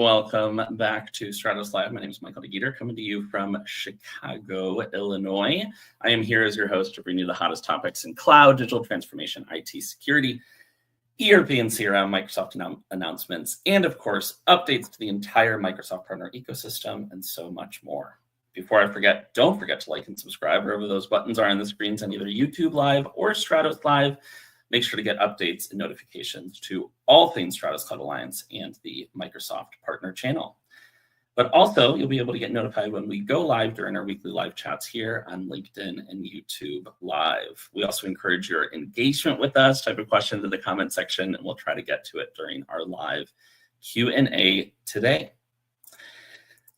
Welcome back to Stratos Live. My name is Michael DeGeeter, coming to you from Chicago, Illinois. I am here as your host to bring you the hottest topics in cloud, digital transformation, IT security, ERP and CRM, Microsoft announcements, and of course, updates to the entire Microsoft partner ecosystem, and so much more. Before I forget, don't forget to like and subscribe wherever those buttons are on the screens on either YouTube Live or Stratos Live. Make sure to get updates and notifications to all things Stratos Cloud Alliance and the Microsoft Partner Channel. But also, you'll be able to get notified when we go live during our weekly live chats here on LinkedIn and YouTube Live. We also encourage your engagement with us. Type a question in the comment section, and we'll try to get to it during our live Q&A today.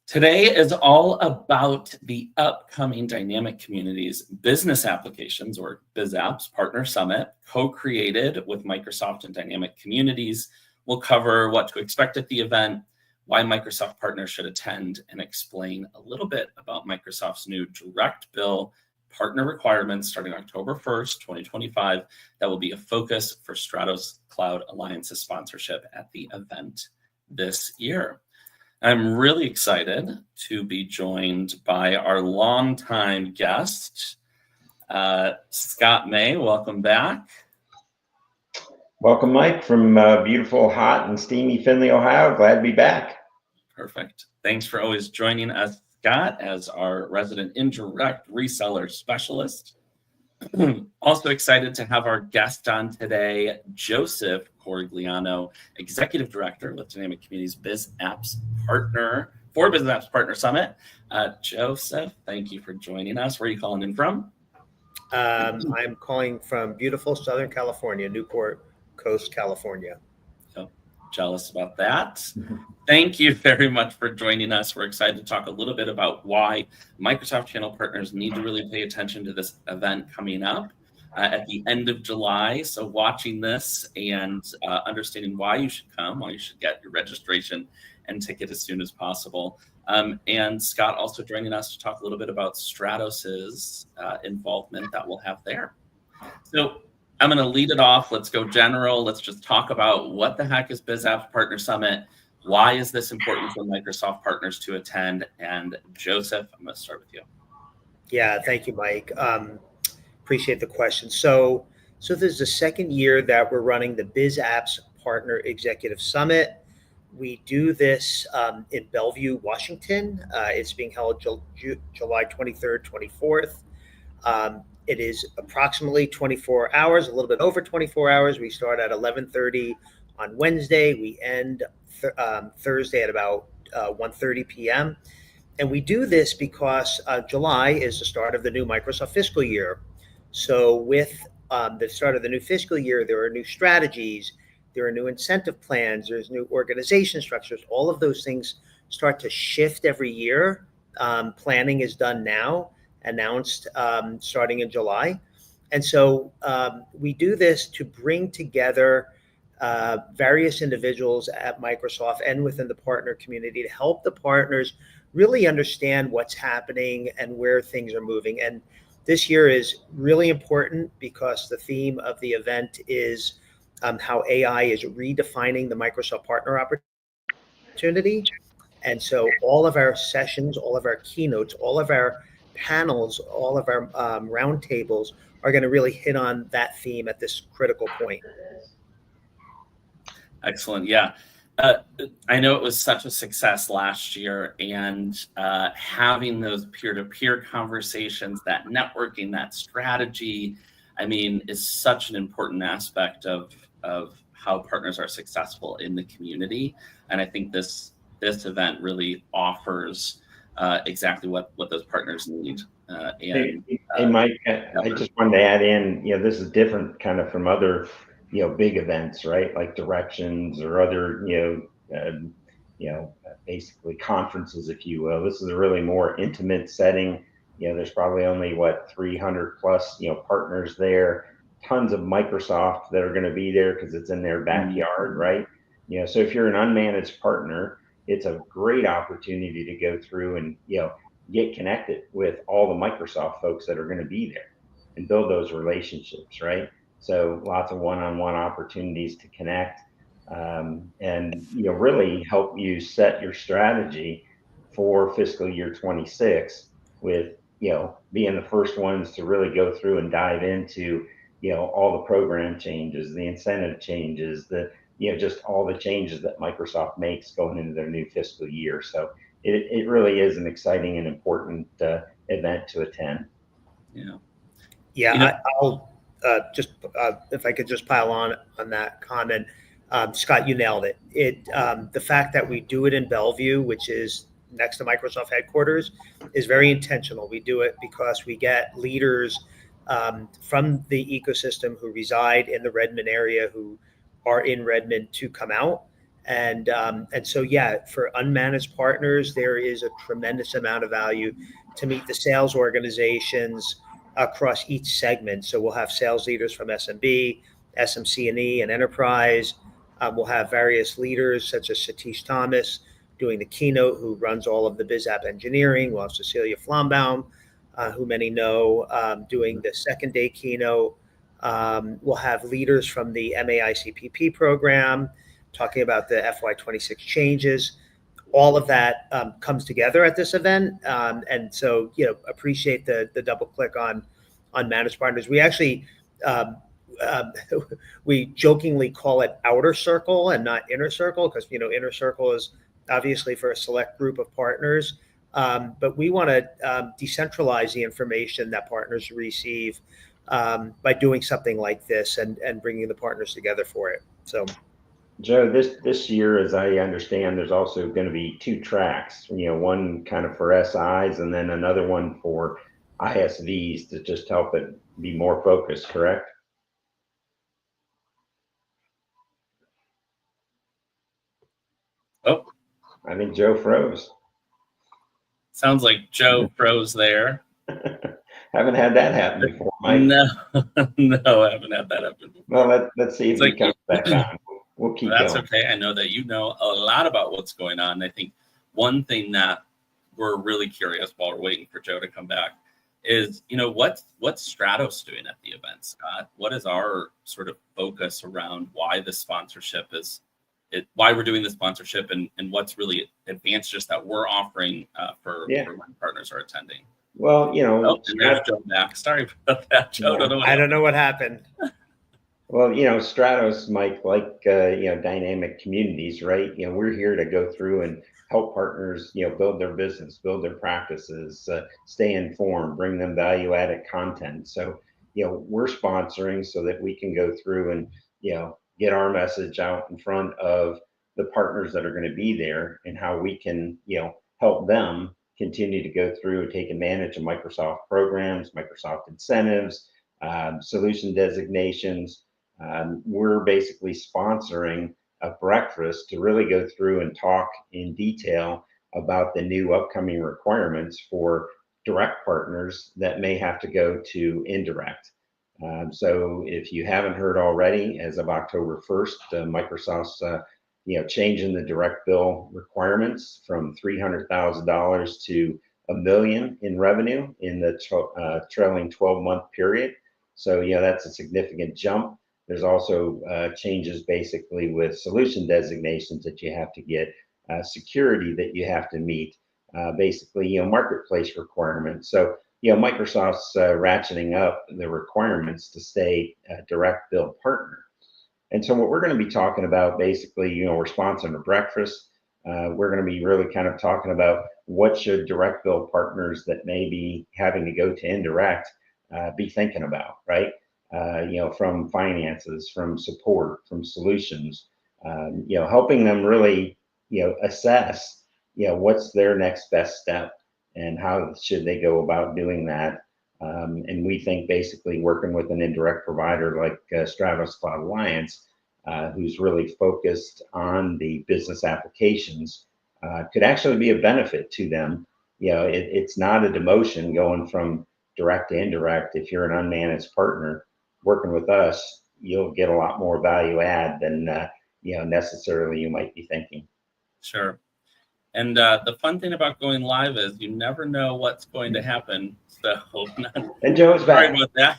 Today is all about the upcoming Dynamic Communities Business Applications, or BizApps Partner Summit, co-created with Microsoft and Dynamic Communities. We'll cover what to expect at the event, why Microsoft partners should attend, and explain a little bit about Microsoft's new direct bill partner requirements starting October 1st, 2025, that will be a focus for Stratos Cloud Alliance's sponsorship at the event this year. I'm really excited to be joined by our longtime guest, Scott May. Welcome back. Welcome, Mike, from beautiful, hot, and steamy Findlay, Ohio. Glad to be back. Perfect. Thanks for always joining us, Scott, as our resident indirect reseller specialist. Also excited to have our guest on today, Joseph Corigliano, Executive Director with Dynamic Communities BizApps Partner for BizApps Partner Summit. Joseph, thank you for joining us. Where are you calling in from? I'm calling from beautiful Southern California, Newport Coast, California. Oh, jealous about that. Thank you very much for joining us. We're excited to talk a little bit about why Microsoft channel partners need to really pay attention to this event coming up at the end of July. So watching this and understanding why you should come, why you should get your registration and ticket as soon as possible. And Scott also joining us to talk a little bit about Stratos's involvement that we'll have there. So I'm going to lead it off. Let's go general. Let's just talk about what the heck is BizApps Partner Summit. Why is this important for Microsoft partners to attend? And Joseph, I'm going to start with you. Yeah, thank you, Mike. Appreciate the question. So this is the second year that we're running the BizApps Partner Executive Summit. We do this in Bellevue, Washington. It's being held July 23rd, 24th. It is approximately 24 hours, a little bit over 24 hours. We start at 11:30 on Wednesday. We end Thursday at about 1:30 p.m. And we do this because July is the start of the new Microsoft fiscal year. So with the start of the new fiscal year, there are new strategies, there are new incentive plans, there's new organization structures. All of those things start to shift every year. Planning is done now, announced starting in July. And so we do this to bring together various individuals at Microsoft and within the partner community to help the partners really understand what's happening and where things are moving. And this year is really important because the theme of the event is how AI is redefining the Microsoft partner opportunity. And so all of our sessions, all of our keynotes, all of our panels, all of our roundtables are going to really hit on that theme at this critical point. Excellent. Yeah. I know it was such a success last year, and having those peer-to-peer conversations, that networking, that strategy, I mean, is such an important aspect of how partners are successful in the community. And I think this event really offers exactly what those partners need. Hey, Mike, I just wanted to add in, this is different kind of from other big events, right? Like Directions or other, basically conferences, if you will. This is a really more intimate setting. There's probably only 300 plus, partners there, tons of Microsoft that are going to be there because it's in their backyard, right? So if you're an unmanaged partner, it's a great opportunity to go through and, get connected with all the Microsoft folks that are going to be there and build those relationships, right? So lots of one-on-one opportunities to connect. and really help you set your strategy for fiscal year 26 with being the first ones to really go through and dive into all the program changes, the incentive changes, the just all the changes that Microsoft makes going into their new fiscal year. So it really is an exciting and important event to attend. I'll just if I could just pile on that comment, Scott, you nailed it. The fact that we do it in Bellevue, which is next to Microsoft headquarters, is very intentional. We do it because we get leaders from the ecosystem who reside in the Redmond area, who are in Redmond, to come out. And so, for unmanaged partners, there is a tremendous amount of value to meet the sales organizations across each segment. So we'll have sales leaders from SMB, SMC&E, and enterprise. We'll have various leaders such as Satish Thomas doing the keynote, who runs all of the BizApp engineering. We'll have Cecilia Flombaum, who many know, doing the second day keynote. We'll have leaders from the MAICPP program talking about the FY26 changes. All of that comes together at this event. And so, appreciate the double click on managed partners. We actually, we jokingly call it outer circle and not inner circle, because, inner circle is obviously for a select group of partners. But we want to decentralize the information that partners receive by doing something like this and bringing the partners together for it. So, Joe, this year, as I understand, there's also going to be two tracks, one kind of for SIs and then another one for ISVs to just help it be more focused, correct? Oh, I think Joe froze. Sounds like Joe froze there. Haven't had that happen before, Mike. No, I haven't had that happen before. Well, let's see if he comes back on. We'll keep That's going. Okay. I know that you know a lot about what's going on. I think one thing that we're really curious while we're waiting for Joe to come back is, what's Stratos doing at the event, Scott? What is our sort of focus around why this sponsorship why we're doing the sponsorship, and what's really advantages that we're offering for when partners are attending? Well, and there's Joe back. Sorry about that, Joe. I don't know what happened. Well, Stratos, Mike, like dynamic communities, right? We're here to go through and help partners, build their business, build their practices, stay informed, bring them value-added content. So, we're sponsoring so that we can go through and, get our message out in front of the partners that are going to be there, and how we can, help them continue to go through and take advantage of Microsoft programs, Microsoft incentives, solution designations. We're basically sponsoring a breakfast to really go through and talk in detail about the new upcoming requirements for direct partners that may have to go to indirect. So if you haven't heard already, as of October 1st, Microsoft's changing the direct bill requirements from $300,000 to $1 million in revenue in the trailing 12-month period. So that's a significant jump. There's also changes basically with solution designations that you have to get, security that you have to meet, basically marketplace requirements. So Microsoft's ratcheting up the requirements to stay a direct bill partner. And so what we're going to be talking about, basically, we're sponsoring a breakfast. We're going to be really kind of talking about what should direct bill partners that may be having to go to indirect be thinking about, right? From finances, from support, from solutions, helping them really, assess, what's their next best step and how should they go about doing that. And we think basically working with an indirect provider like Stratos Cloud Alliance, who's really focused on the business applications, could actually be a benefit to them. It's not a demotion going from direct to indirect. If you're an unmanaged partner working with us, you'll get a lot more value add than necessarily you might be thinking. Sure. And the fun thing about going live is you never know what's going to happen. So, and Joe's back. Sorry about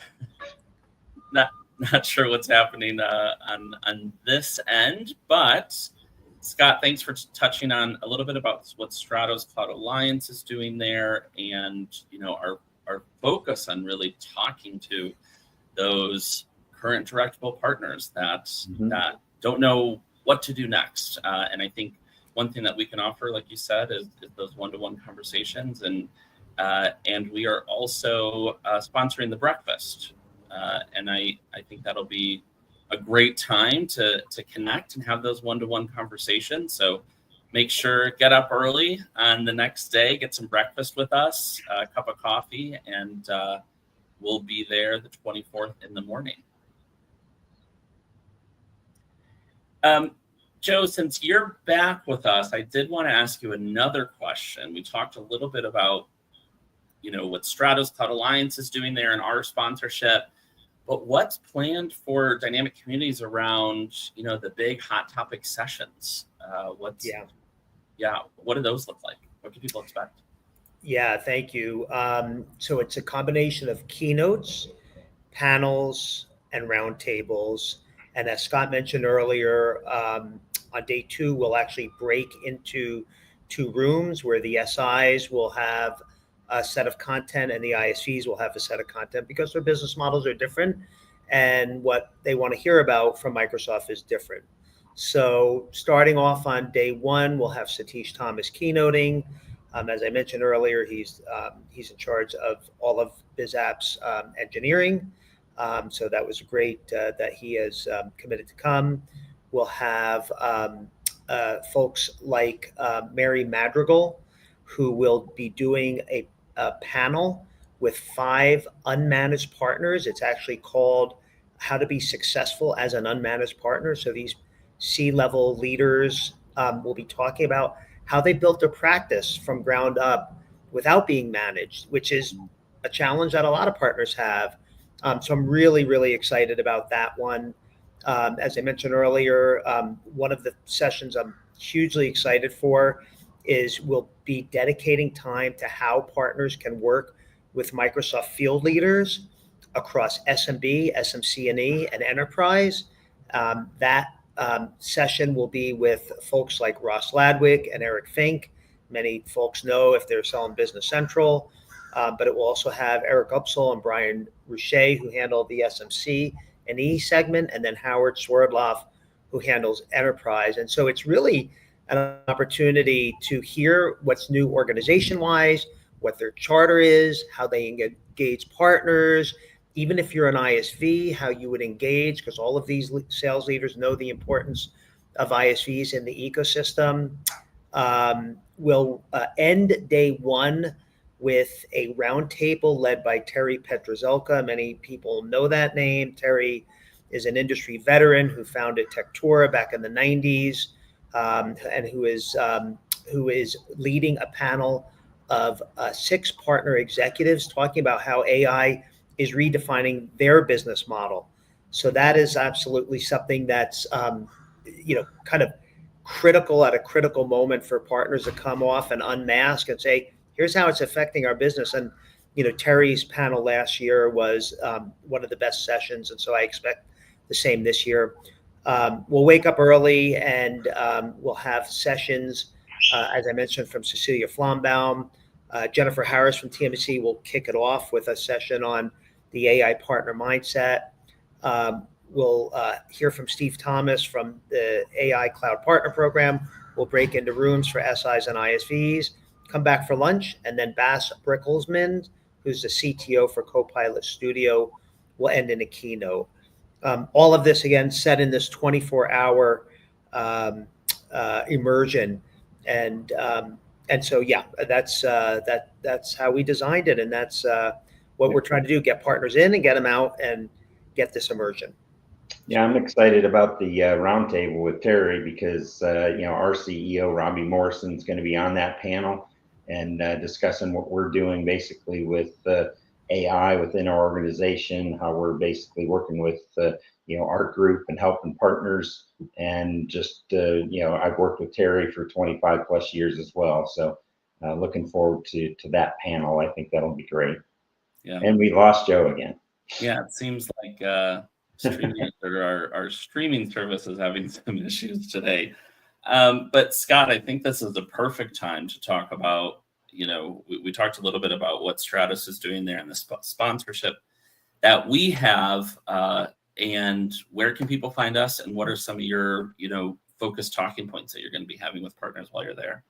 that. not sure what's happening on this end, but Scott, thanks for touching on a little bit about what Stratos Cloud Alliance is doing there, and our focus on really talking to those current directable partners that don't know what to do next. And I think one thing that we can offer, like you said, is those one-to-one conversations, and we are also sponsoring the breakfast, and I think that'll be a great time to connect and have those one-to-one conversations. So make sure, get up early on the next day, get some breakfast with us, a cup of coffee, and we'll be there the 24th in the morning. Joe, since you're back with us, I did want to ask you another question. We talked a little bit about, what Stratos Cloud Alliance is doing there and our sponsorship. But what's planned for dynamic communities around, the big hot topic sessions? What do those look like? What can people expect? Yeah, thank you. So it's a combination of keynotes, panels, and roundtables. And as Scott mentioned earlier, on day 2, we'll actually break into 2 rooms where the SIs will have a set of content and the ISVs will have a set of content, because their business models are different and what they want to hear about from Microsoft is different. So starting off on day 1, we'll have Satish Thomas keynoting. As I mentioned earlier, he's in charge of all of BizApp's engineering. So that was great that he has committed to come. We'll have folks like Mary Madrigal, who will be doing a panel with 5 unmanaged partners. It's actually called How to Be Successful as an Unmanaged Partner. So these C-level leaders will be talking about how they built their practice from ground up without being managed, which is a challenge that a lot of partners have. So I'm really, really excited about that one. As I mentioned earlier, one of the sessions I'm hugely excited for is we'll be dedicating time to how partners can work with Microsoft field leaders across SMB, SMC&E, and enterprise. That session will be with folks like Ross Ladwick and Eric Fink. Many folks know if they're selling Business Central, but it will also have Eric Upsall and Brian Ruche, who handle the SMC&E segment, and then Howard Swerdloff, who handles enterprise. And so it's really an opportunity to hear what's new organization-wise, what their charter is, how they engage partners, even if you're an ISV, how you would engage, because all of these sales leaders know the importance of ISVs in the ecosystem. We'll end day 1 with a roundtable led by Terry Petrozelka. Many people know that name. Terry is an industry veteran who founded Tektura back in the 90s, and who is leading a panel of 6 partner executives talking about how AI is redefining their business model. So that is absolutely something that's kind of critical at a critical moment for partners to come off and unmask and say, here's how it's affecting our business. And Terry's panel last year was one of the best sessions, and so I expect the same this year. We'll wake up early and we'll have sessions, as I mentioned, from Cecilia Flombaum. Jennifer Harris from TMC will kick it off with a session on the AI partner mindset. We'll hear from Steve Thomas from the AI Cloud Partner Program. We'll break into rooms for SIs and ISVs, come back for lunch, and then Bas Bricklesman, who's the CTO for Copilot Studio, will end in a keynote. All of this, again, set in this 24-hour immersion. And so, that's how we designed it. And that's what we're trying to do, get partners in and get them out and get this immersion. Yeah, I'm excited about the roundtable with Terry because, our CEO, Robbie Morrison, is going to be on that panel and discussing what we're doing basically with AI within our organization, how we're basically working with, our group and helping partners. And just, I've worked with Terry for 25 plus years as well. So looking forward to that panel. I think that'll be great. Yeah. And we lost Joe again. Yeah, it seems like Our streaming service is having some issues today. But Scott, I think this is the perfect time to talk about, we talked a little bit about what Stratos is doing there and the sponsorship that we have, and where can people find us, and what are some of your, focused talking points that you're going to be having with partners while you're there?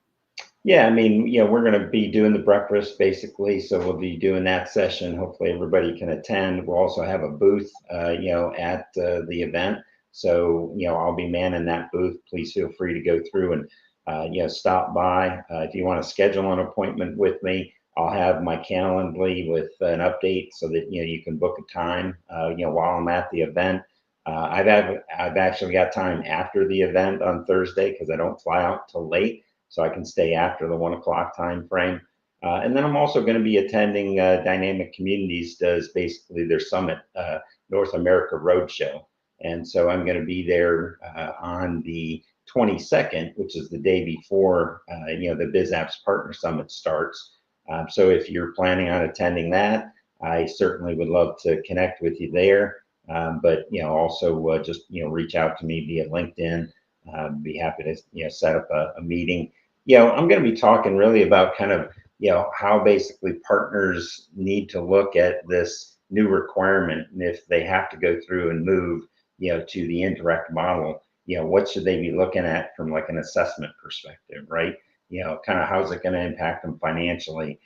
Yeah, I mean, we're going to be doing the breakfast basically. So we'll be doing that session. Hopefully everybody can attend. We'll also have a booth, at the event. So, I'll be manning that booth. Please feel free to go through and, stop by. If you want to schedule an appointment with me, I'll have my Calendly with an update so that, you can book a time, while I'm at the event. I've actually got time after the event on Thursday because I don't fly out till late. So I can stay after the 1 o'clock time frame. And then I'm also going to be attending Dynamic Communities does basically their Summit North America Roadshow. And so I'm going to be there on the 22nd, which is the day before, the BizApps Partner Summit starts. So if you're planning on attending that, I certainly would love to connect with you there. But, also just, reach out to me via LinkedIn. Be happy to, set up a meeting. I'm going to be talking really about kind of, how basically partners need to look at this new requirement. And if they have to go through and move, to the indirect model, what should they be looking at from like an assessment perspective, right? Kind of how's it going to impact them financially?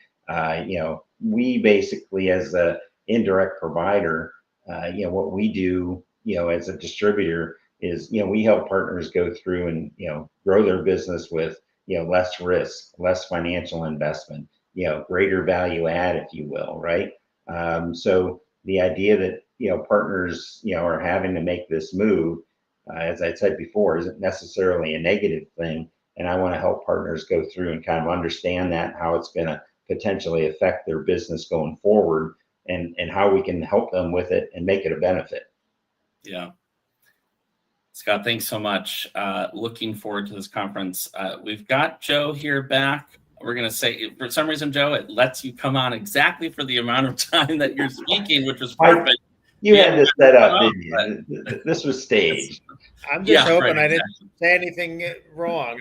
We basically as a indirect provider, what we do, as a distributor is, we help partners go through and, grow their business with, less risk, less financial investment, greater value add, if you will, right? So the idea that, partners, are having to make this move, as I said before, isn't necessarily a negative thing. And I want to help partners go through and kind of understand that, how it's going to potentially affect their business going forward, and how we can help them with it and make it a benefit. Yeah. Scott, thanks so much. Looking forward to this conference. We've got Joe here back. We're going to say, for some reason, Joe, it lets you come on exactly for the amount of time that you're speaking, which was perfect. You had this set up, didn't you? This was staged. I'm just hoping I didn't say anything wrong.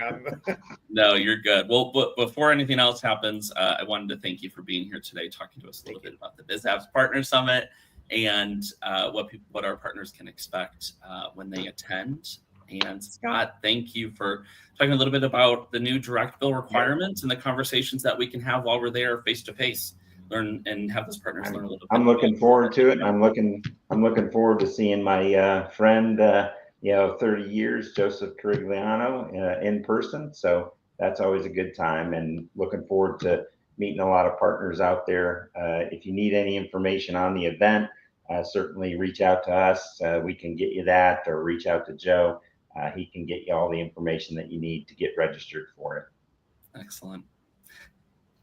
No, you're good. Well, but before anything else happens, I wanted to thank you for being here today, talking to us a little bit about the BizApps Partner Summit and what our partners can expect when they attend. And Scott, thank you for talking a little bit about the new direct bill requirements and the conversations that we can have while we're there face to face. Learn and have those partners learn a little bit. I'm looking forward to it. I'm looking forward to seeing my friend, 30 years, Joseph Carigliano, in person. So that's always a good time, and looking forward to meeting a lot of partners out there. If you need any information on the event, certainly reach out to us. We can get you that, or reach out to Joe. He can get you all the information that you need to get registered for it. Excellent.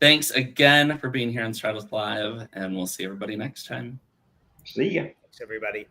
Thanks again for being here on Stratos Live, and we'll see everybody next time. See ya. Thanks, everybody.